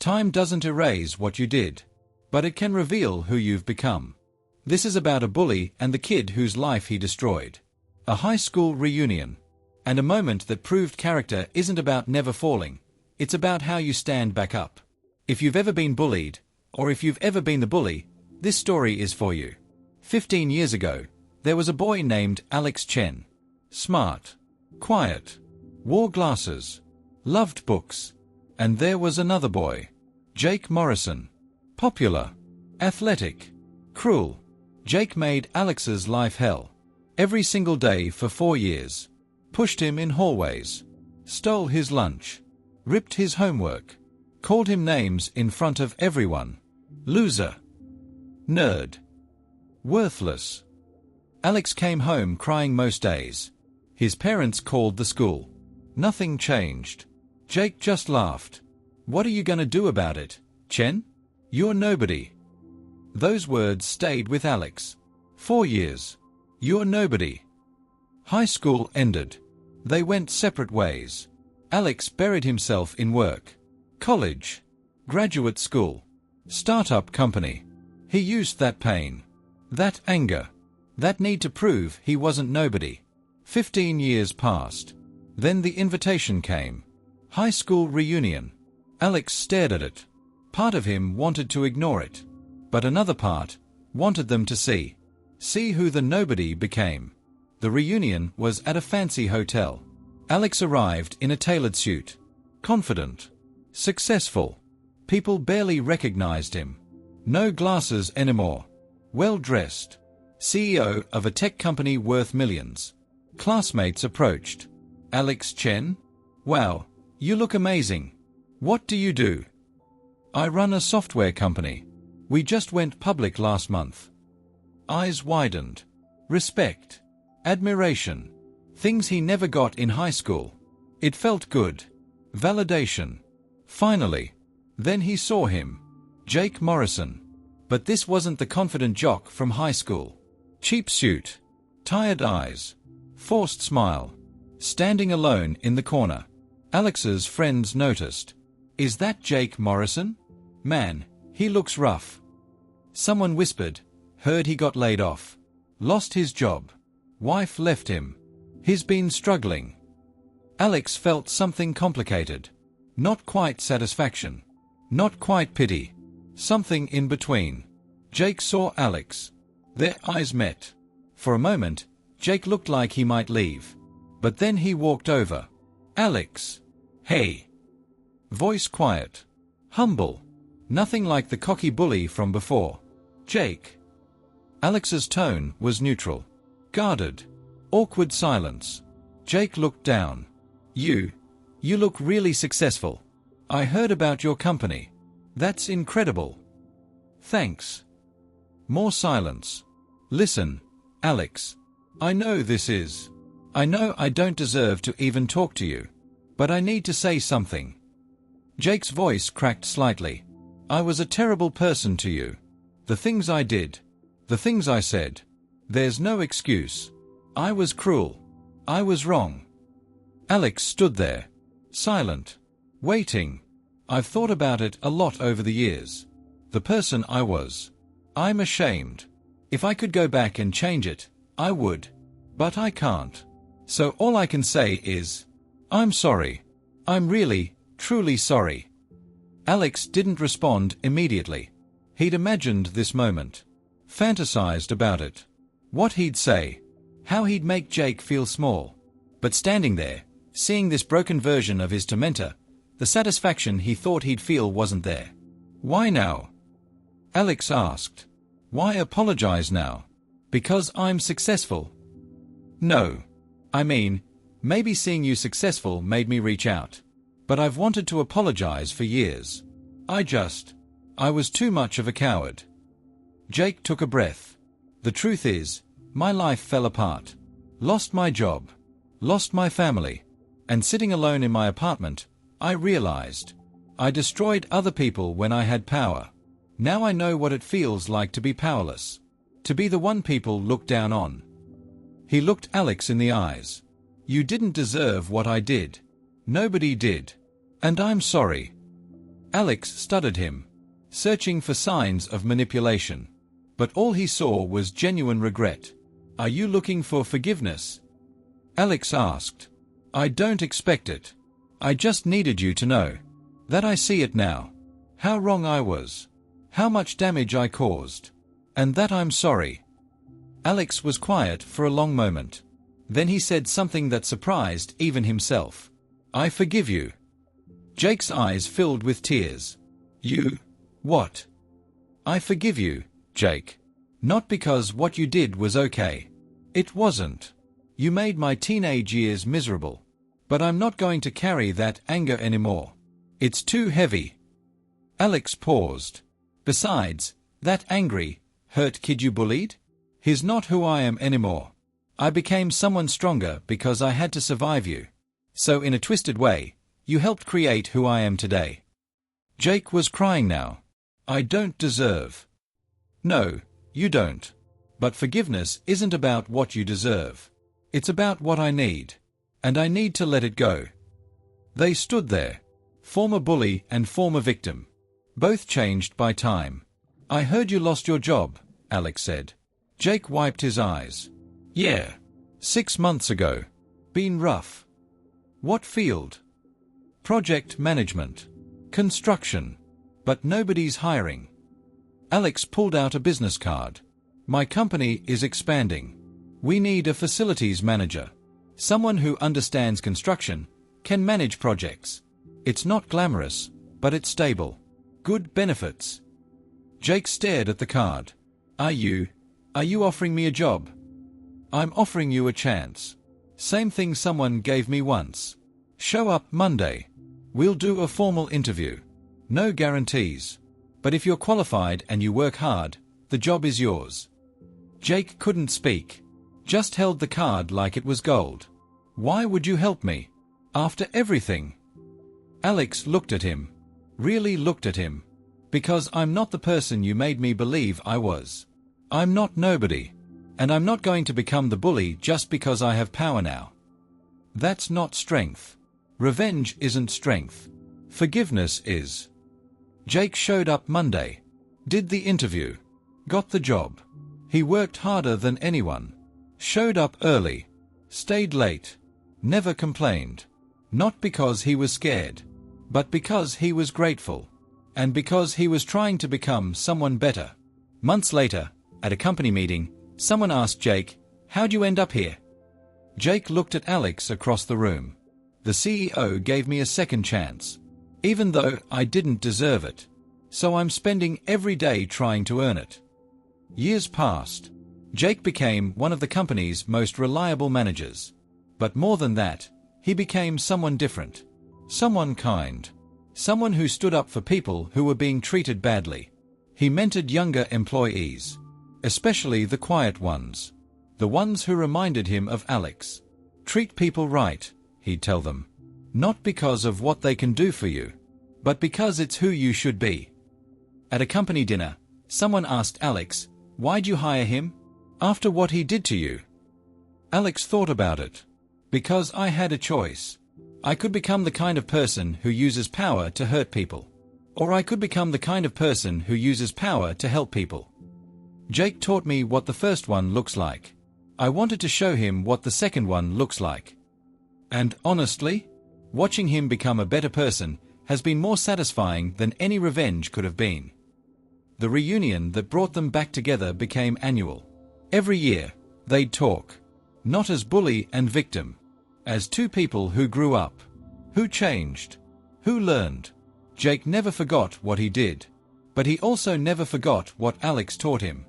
Time doesn't erase what you did, but it can reveal who you've become. This is about a bully and the kid whose life he destroyed. A high school reunion. And a moment that proved character isn't about never falling. It's about how you stand back up. If you've ever been bullied, or if you've ever been the bully, this story is for you. 15 years ago, there was a boy named Chen. Smart, quiet, wore glasses, loved books. And there was another boy, Jake Morrison. Popular, athletic, cruel. Jake made Alex's life hell. Every single day for 4 years. Pushed him in hallways. Stole his lunch. Ripped his homework. Called him names in front of everyone. Loser. Nerd. Worthless. Alex came home crying most days. His parents called the school. Nothing changed. Jake just laughed. What are you gonna do about it, Chen? You're nobody. Those words stayed with Alex. 4 years. You're nobody. High school ended. They went separate ways. Alex buried himself in work. College. Graduate school. Startup company. He used that pain. That anger. That need to prove he wasn't nobody. 15 years passed. Then the invitation came. High school reunion. Alex stared at it. Part of him wanted to ignore it. But another part wanted them to see. See who the nobody became. The reunion was at a fancy hotel. Alex arrived in a tailored suit. Confident. Successful. People barely recognized him. No glasses anymore. Well-dressed. CEO of a tech company worth millions. Classmates approached. Chen? Wow, you look amazing. What do you do? I run a software company. We just went public last month. Eyes widened. Respect. Admiration. Things he never got in high school. It felt good. Validation. Finally. Then he saw him. Jake Morrison. But this wasn't the confident jock from high school. Cheap suit. Tired eyes. Forced smile. Standing alone in the corner. Alex's friends noticed. Is that Jake Morrison? Man, he looks rough. Someone whispered. Heard he got laid off. Lost his job. Wife left him. He's been struggling. Alex felt something complicated. Not quite satisfaction. Not quite pity. Something in between. Jake saw Alex. Their eyes met. For a moment, Jake looked like he might leave. But then he walked over. Alex. Hey. Voice quiet. Humble. Nothing like the cocky bully from before. Jake. Alex's tone was neutral. Guarded. Awkward silence. Jake looked down. You look really successful. I heard about your company. That's incredible. Thanks. More silence. Listen, Alex. I know I don't deserve to even talk to you. But I need to say something. Jake's voice cracked slightly. I was a terrible person to you. The things I did. The things I said. There's no excuse. I was cruel. I was wrong. Alex stood there. Silent. Waiting. I've thought about it a lot over the years. The person I was. I'm ashamed. If I could go back and change it, I would. But I can't. So all I can say is, I'm sorry. I'm really, truly sorry. Alex didn't respond immediately. He'd imagined this moment. Fantasized about it. What he'd say. How he'd make Jake feel small. But standing there, seeing this broken version of his tormentor, the satisfaction he thought he'd feel wasn't there. Why now? Alex asked. Why apologize now? Because I'm successful? No. I mean, maybe seeing you successful made me reach out. But I've wanted to apologize for years. I was too much of a coward. Jake took a breath. The truth is, my life fell apart. Lost my job. Lost my family. And sitting alone in my apartment, I realized. I destroyed other people when I had power. Now I know what it feels like to be powerless. To be the one people look down on. He looked Alex in the eyes. You didn't deserve what I did. Nobody did. And I'm sorry. Alex studied him, searching for signs of manipulation. But all he saw was genuine regret. "Are you looking for forgiveness?" Alex asked. "I don't expect it. I just needed you to know that I see it now. How wrong I was. How much damage I caused. And that I'm sorry." Alex was quiet for a long moment. Then he said something that surprised even himself. "I forgive you." Jake's eyes filled with tears. "You? What?" "I forgive you, Jake. Not because what you did was okay. It wasn't. You made my teenage years miserable. But I'm not going to carry that anger anymore. It's too heavy." Alex paused. "Besides, that angry, hurt kid you bullied? He's not who I am anymore. I became someone stronger because I had to survive you. So in a twisted way, you helped create who I am today." Jake was crying now. "I don't deserve." "No, you don't. But forgiveness isn't about what you deserve. It's about what I need. And I need to let it go." They stood there. Former bully and former victim. Both changed by time. "I heard you lost your job," Alex said. Jake wiped his eyes. "Yeah. 6 months ago. Been rough." "What field?" "Project management. Construction. But nobody's hiring." Alex pulled out a business card. "My company is expanding. We need a facilities manager. Someone who understands construction, can manage projects. It's not glamorous, but it's stable. Good benefits." Jake stared at the card. Are you offering me a job?" "I'm offering you a chance. Same thing someone gave me once. Show up Monday. We'll do a formal interview. No guarantees. But if you're qualified and you work hard, the job is yours." Jake couldn't speak. Just held the card like it was gold. "Why would you help me? After everything?" Alex looked at him. Really looked at him. "Because I'm not the person you made me believe I was. I'm not nobody. And I'm not going to become the bully just because I have power now. That's not strength. Revenge isn't strength. Forgiveness is." Jake showed up Monday. Did the interview. Got the job. He worked harder than anyone. Showed up early. Stayed late. Never complained. Not because he was scared. But because he was grateful. And because he was trying to become someone better. Months later, at a company meeting, someone asked Jake, "How'd you end up here?" Jake looked at Alex across the room. "The CEO gave me a second chance. Even though I didn't deserve it. So I'm spending every day trying to earn it." Years passed. Jake became one of the company's most reliable managers. But more than that, he became someone different. Someone kind. Someone who stood up for people who were being treated badly. He mentored younger employees. Especially the quiet ones. The ones who reminded him of Alex. "Treat people right," he'd tell them. "Not because of what they can do for you. But because it's who you should be." At a company dinner, someone asked Alex, "Why'd you hire him? After what he did to you?" Alex thought about it. "Because I had a choice. I could become the kind of person who uses power to hurt people. Or I could become the kind of person who uses power to help people. Jake taught me what the first one looks like. I wanted to show him what the second one looks like. And honestly, watching him become a better person has been more satisfying than any revenge could have been." The reunion that brought them back together became annual. Every year, they'd talk. Not as bully and victim. As two people who grew up. Who changed. Who learned. Jake never forgot what he did. But he also never forgot what Alex taught him.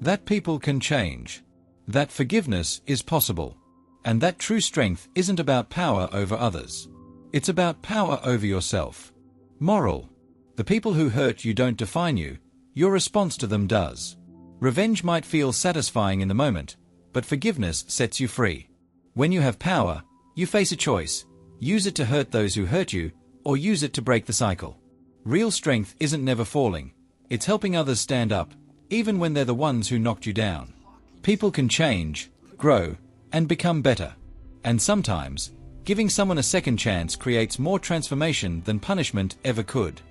That people can change. That forgiveness is possible. And that true strength isn't about power over others. It's about power over yourself. Moral. The people who hurt you don't define you. Your response to them does. Revenge might feel satisfying in the moment, but forgiveness sets you free. When you have power, you face a choice. Use it to hurt those who hurt you, or use it to break the cycle. Real strength isn't never falling. It's helping others stand up, even when they're the ones who knocked you down. People can change, grow, and become better. And sometimes, giving someone a second chance creates more transformation than punishment ever could.